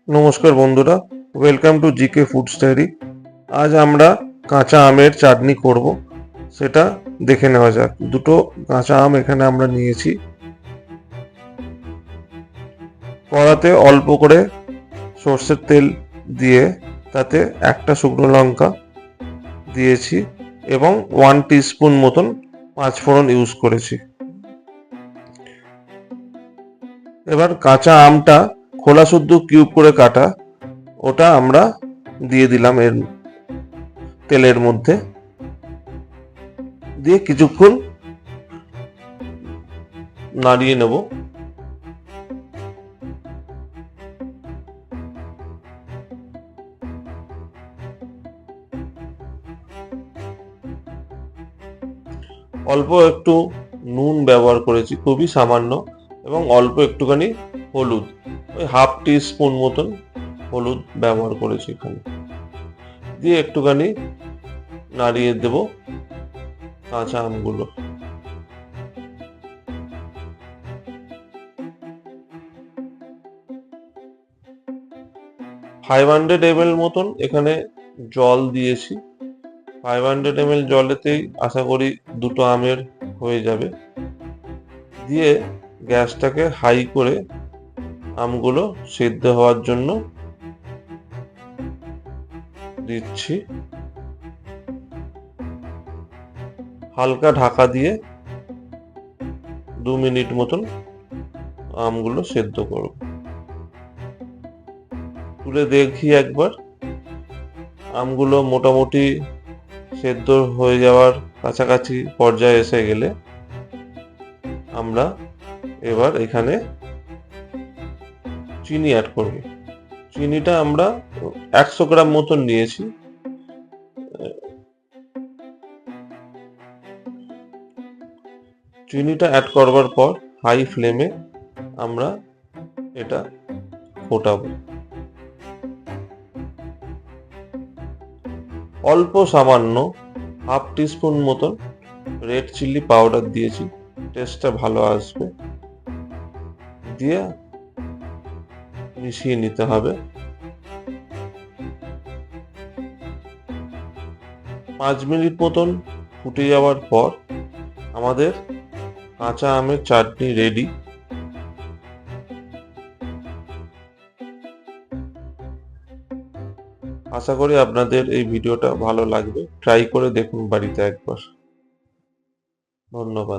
নমস্কার বন্ধুরা, welcome to GK food স্টাইরি। আজ আমরা কাঁচা আমের চাটনি করব, সেটা দেখে নেওয়া যাক। দুটো কাঁচা আম এখানে আমরা নিয়েছি। কড়াতে অল্প করে সর্ষের তেল দিয়ে তাতে একটা শুকনো লঙ্কা দিয়েছি এবং 1 টিস্পুন মতন পাঁচফোড়ন ইউজ করেছি। এবার কাঁচা আমটা খোলা শুদ্ধ কিউব করে কাটা, ওটা আমরা দিয়ে দিলাম এর তেলের মধ্যে, দিয়ে কিছুক্ষণ নাড়িয়ে নেব। অল্প একটু নুন ব্যবহার করেছি, খুবই সামান্য, এবং অল্প একটুখানি হলুদ, ওই হাফ টি স্পুন মতন হলুদ ব্যবহার করেছি এখানে। দিয়ে একটুখানি নাড়িয়ে দেব কাঁচা আমগুলো। ফাইভ 500 ml মতন এখানে জল দিয়েছি। 500 ml জলেতেই আশা করি দুটো আমের হয়ে যাবে। দিয়ে গ্যাসটাকে হাই করে আমগুলো সিদ্ধ হওয়ার জন্য দিচ্ছি। হালকা ঢাকা দিয়ে 2 মিনিট মতন আমগুলো সেদ্ধ করব। তুলে দেখি একবার, আমগুলো মোটামুটি সেদ্ধ হয়ে যাওয়ার কাছাকাছি পর্যায়ে এসে গেলে আমরা এবার এখানে চিনি অ্যাড করব। চিনিটা আমরা 100 গ্রাম মতন নিয়েছি। চিনিটা অ্যাড করবার পর হাই ফ্লেমে আমরা এটা ফোটাবো। অল্প সামান্য হাফ টিস্পুন মতন রেড চিলি পাউডার দিয়েছি, টেস্টটা ভালো আসবে। দিয়ে মিশিয়ে নিতে হবে। 5 মিনিট মতন ফুটে যাওয়ার পর আমাদের কাঁচা আমের চাটনি রেডি। আশা করি আপনাদের এই ভিডিওটা ভালো লাগবে। ট্রাই করে দেখুন বাড়িতে একবার। ধন্যবাদ।